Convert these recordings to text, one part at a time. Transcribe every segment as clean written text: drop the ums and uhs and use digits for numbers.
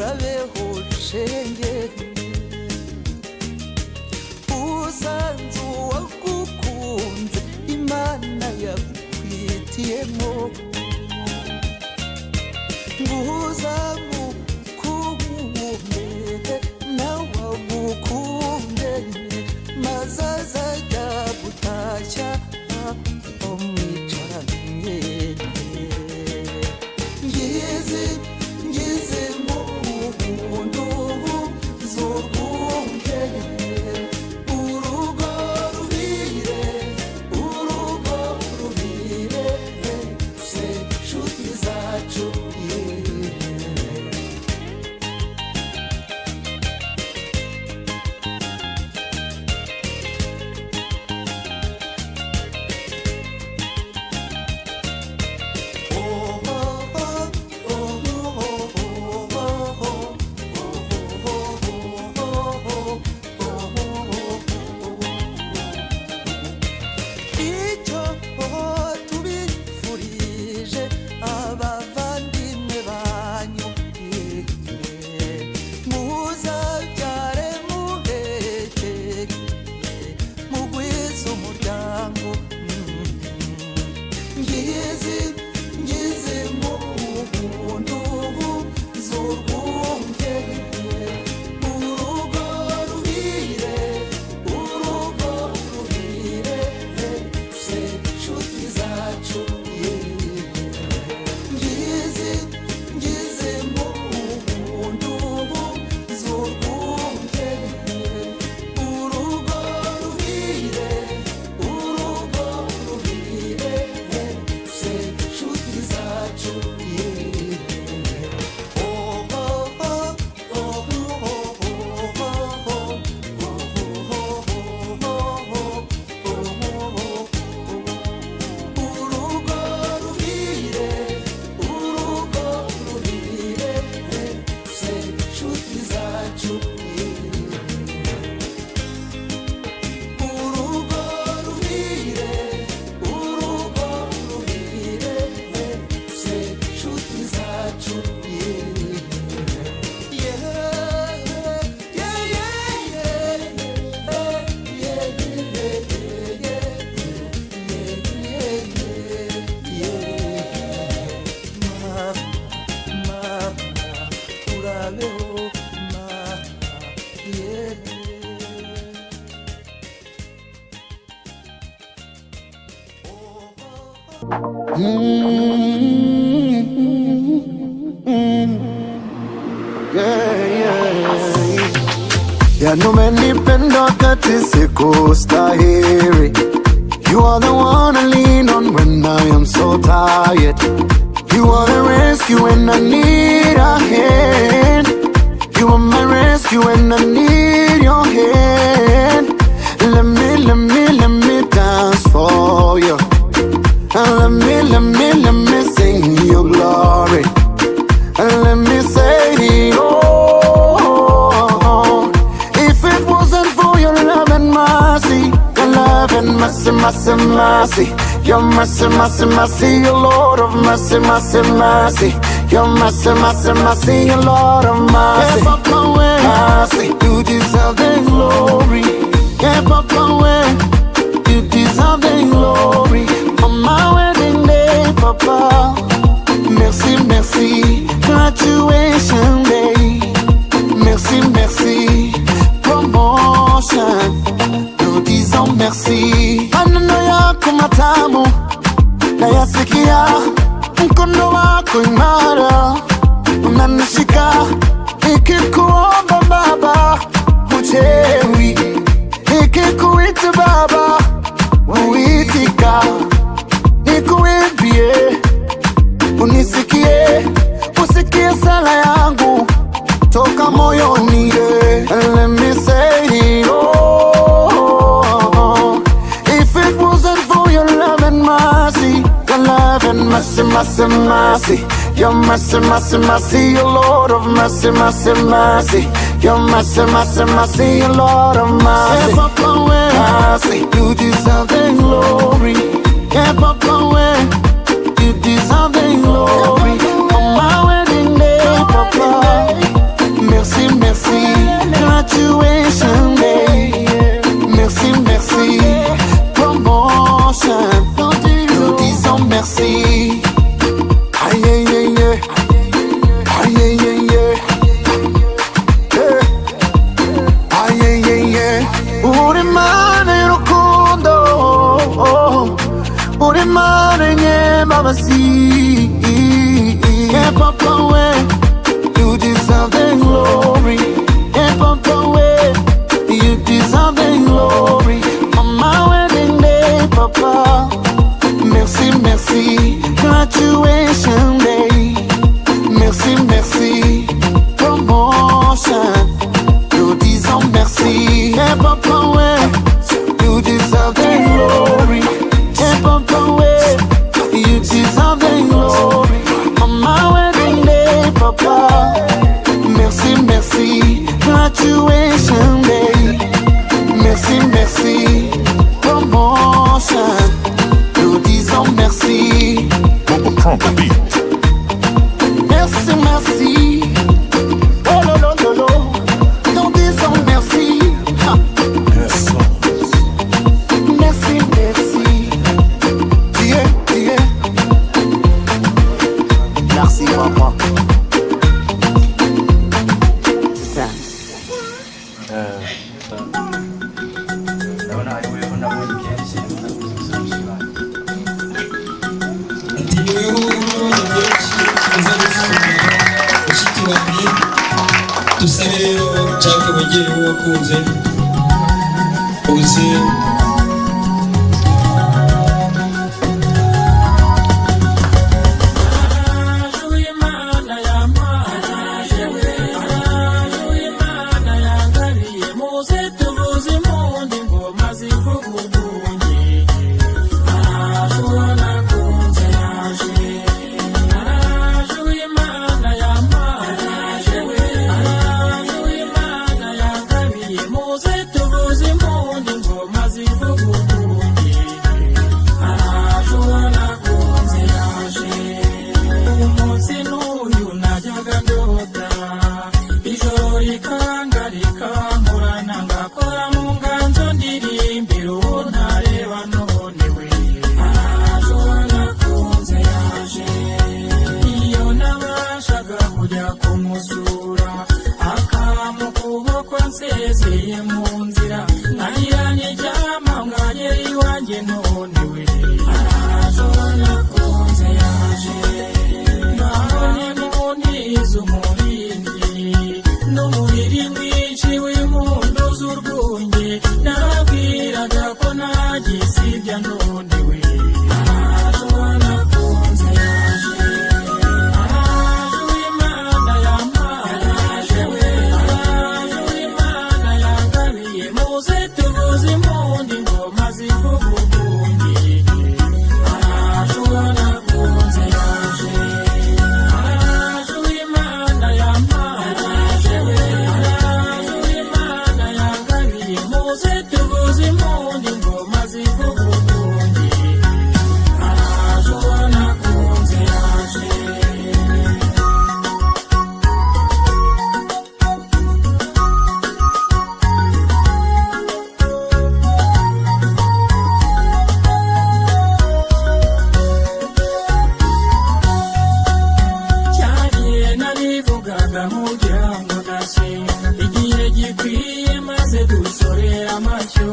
urabeho shenge usanze uwagukunze Imana yakwitiyemo nguza mukunde nawe agukunde maze azajya gutashya umwicaranye ngize mu muntu z'urwunge urugo ruhire se nshuti zacu Ya no me nipenda kati sikustahili. You are the one I lean on when I am so tired. You are the rescue when I need a hand. You are my rescue when I need your hand. Let me dance for you. And let me sing your glory. And let me say, oh, if it wasn't for your love and mercy, your love and mercy, mercy, mercy, your mercy, mercy, mercy, your Lord of mercy, mercy, mercy, your mercy, mercy, mercy, your Lord of mercy. Yeah, Papa, way, mercy, you deserve the glory. Yeah, Papa, way, you deserve the glory. On my wedding day, Papa, merci, merci, graduation day, merci, merci, promotion, nous disons merci. Maneno yako matamu nayasikia, mkono wako imara unanishika, nikikuomba Baba huchewi, nikikuita Baba uitika, nikuimbie unisikie, usikie sala yangu toka moyoni. And let me say, oh, if it wasn't for your love and mercy, your love and mercy, mercy, mercy, your mercy, mercy, mercy, your Lord of mercy, mercy, mercy, your mercy, mercy, mercy, your Lord of mercy. Yeah, Papa, mercy, you deserve the glory. Yeah, Papa, you deserve the glory. On my wedding day, Papa, beat. Merci, merci. Oh lo lo lo lo. Nous disons merci. Ha. Merci, merci. Yeah, yeah. Merci, papa. ati niweho urabona byinshi uza gushimira mushiki wanjye dusabe rero nshaka abageni wakunze uze nsezeye mu nzira nkarira nijyama mwanye iwanjye none we arashobora kunze yaje mbabone munize umurindi n'umuriri mwinshi w'impundu z'urwunge nababwiraga ko nagisibya none we arashobora kunze yaje igihe gikwiye maze dusorera amashyo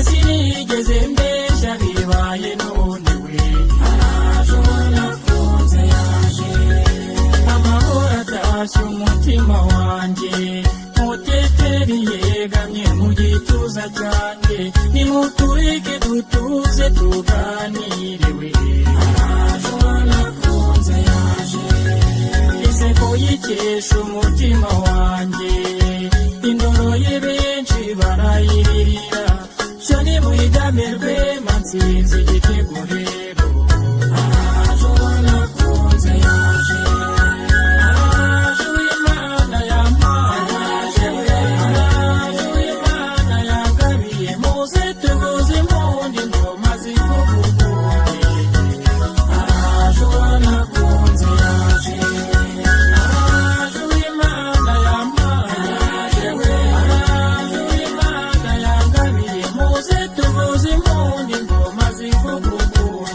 sinigeze mbeshya bibaye none we arashobora kunze yaje amahoro atashye umutima wanjye muteteri yegamye mu gituza cyanjye nimutureke dutuze tuganire we arashobora kunze yaje iseko yikesha umutima wanjye indoro ye benshi barayiririra cyo nimuyigamirwe mansinzi igitego rero arashobora kunze yaje araje w'Imana yampaye araje w'Imana yangabiye muze tuvuze impundu ingoma zivuga ubwunge arashobora kunze yaje tuvuze impundu ingoma zivuga ubwunge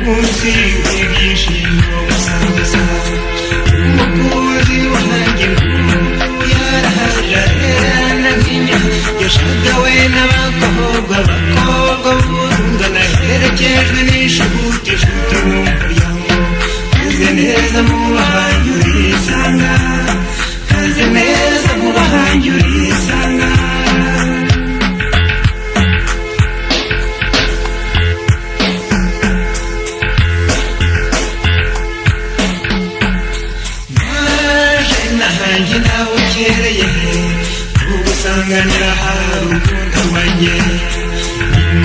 munsi w'ibyishimo gusangiza umukunzi wanjye yarahajarerana nk'inya yashagawe n'abakobwa b'urungano herekejwe n'ishuti inshuti n'umuryango kaze neza mu bahanyi urisanga kaze neza mu bahanyi urisanga naje nawe ukereye ugusanganira hari urukundo rwanjye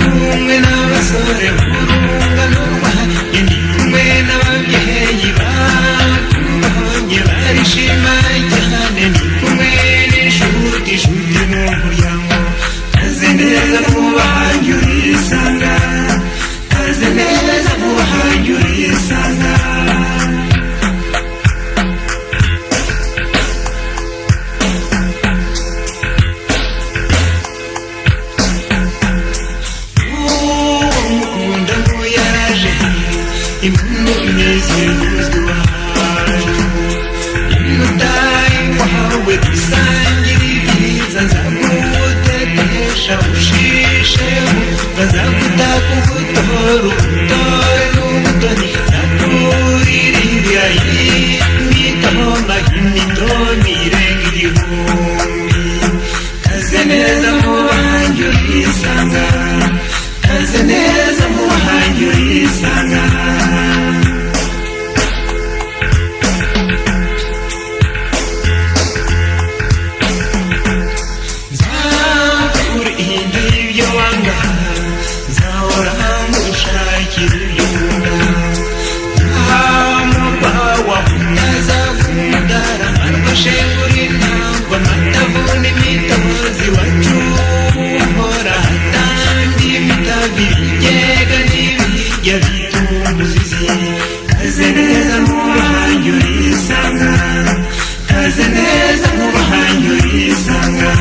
kumwe n'abasore b'urungano rwanjye ndi kumwe n'ababyeyi bakubonye barishima cyane ndi kumwe n'inshuti inshuti n'umuryango kaze neza mu bahanyi urisanga kaze neza mu bahanyi urisanga kaze neza mu bahanyi urisanga kaze neza mu bahanyi urisanga nzakurinda ibyo wanga nzahora ngushakira ibyo ukunda ntamurwa wahutazakundara marwashenguri ntabwo amatavu n'imitabuzi wacu uhora hatangiye imitavu ibigega n'ibijya bitumuzizi kaze neza mu bahanyi urisanga kaze neza mu bahanyi urisanga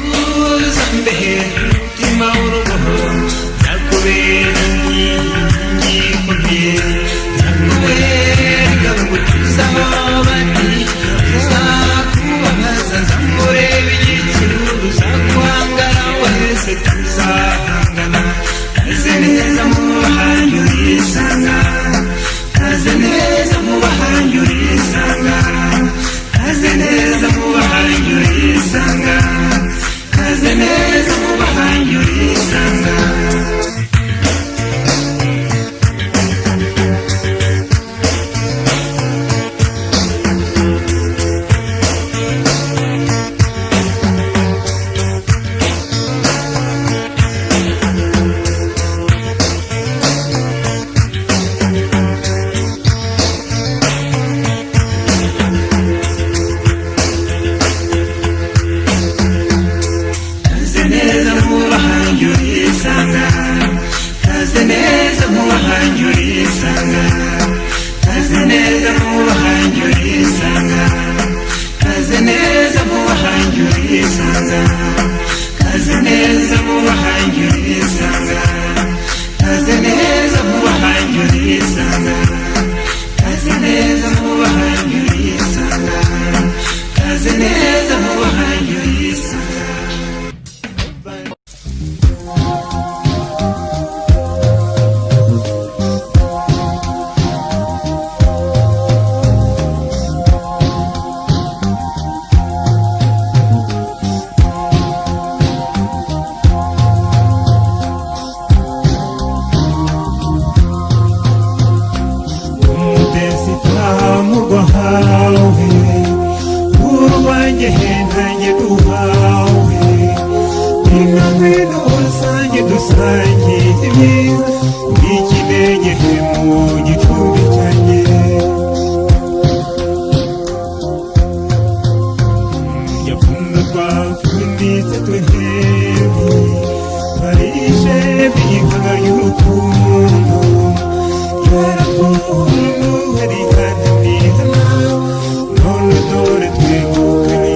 uzambehe umutima w'urugo nzakubera inkingi ikomeye nzakubera ngo tuzaho bati tuzakubabaza nzamureba igitsuru uzaguhangara wese tuzahangana kaze neza mu bahanyi urisanga kaze neza mu bahanyi urisanga kaze neza mu bahanyi urisanga kaze neza mu bahanyi urisanga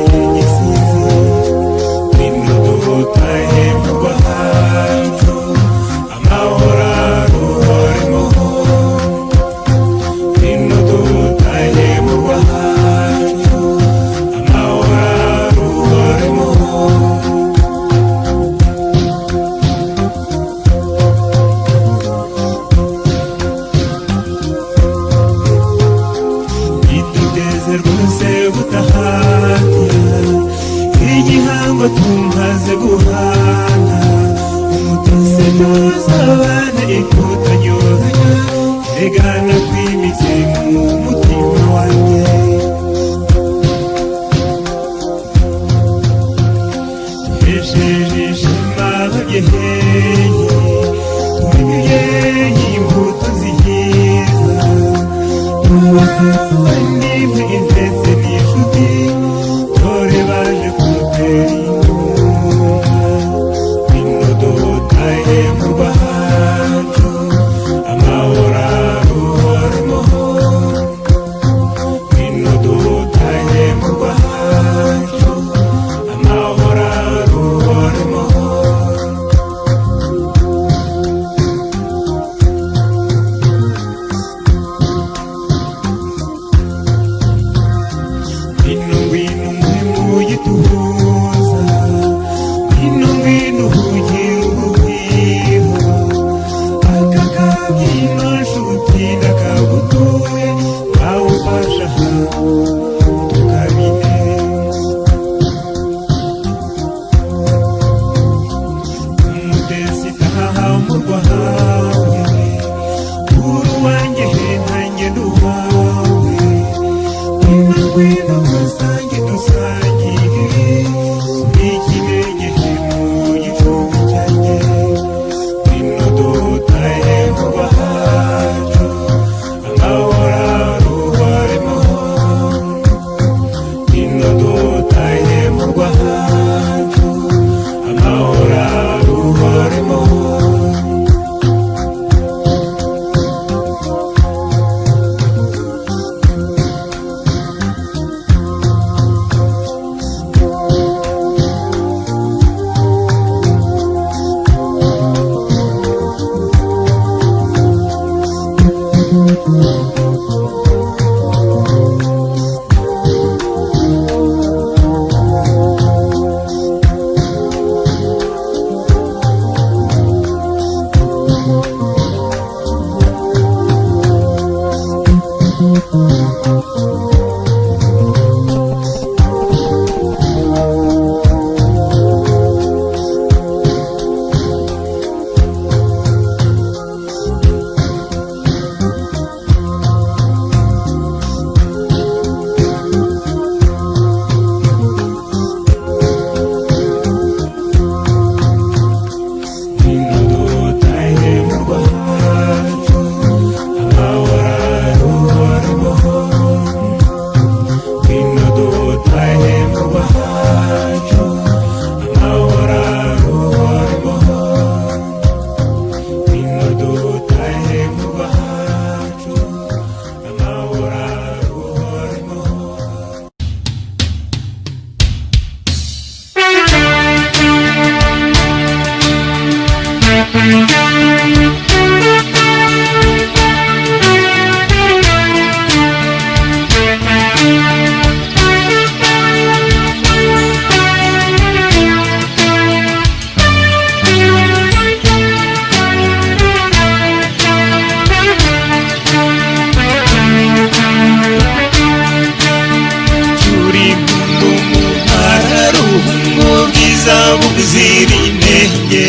Hari bumeze rwose butahatira igihango tumaze guhana umutesi tuzabane ikutanyuranya regana kwimitse mu mutima wanjye hesheje ishema bageheye tubibyeyi imbuto zihiza nimwe intese n'inshuti dore baje kudutera inkunga bino dutaye mu rwacu amahoro aruhoremo bino dutaye mu rwacu amahoro aruhoremo ino ngwino muyituhuza ino ngwino ugira ubwiho aka kabyino nshuti ndakagutuye awufasha tukabine umutesi taha mu rwawe uru wanjye nanjye nduwawe ino ngwino musange dusangire ikinege mu gicucu cyanjye ino dutaye mu rwacu amahoro aruhoremo ino dutaye mu rwacu amahoro aruhoremo ino dutaye mu rwacu amahoro aruhoremo ino dutaye mu rwacu amahoro aruhoremo ino dutaye mu rwacu amahoro aruhoremo turi mu ntara ruhungo bwiza buzira inenge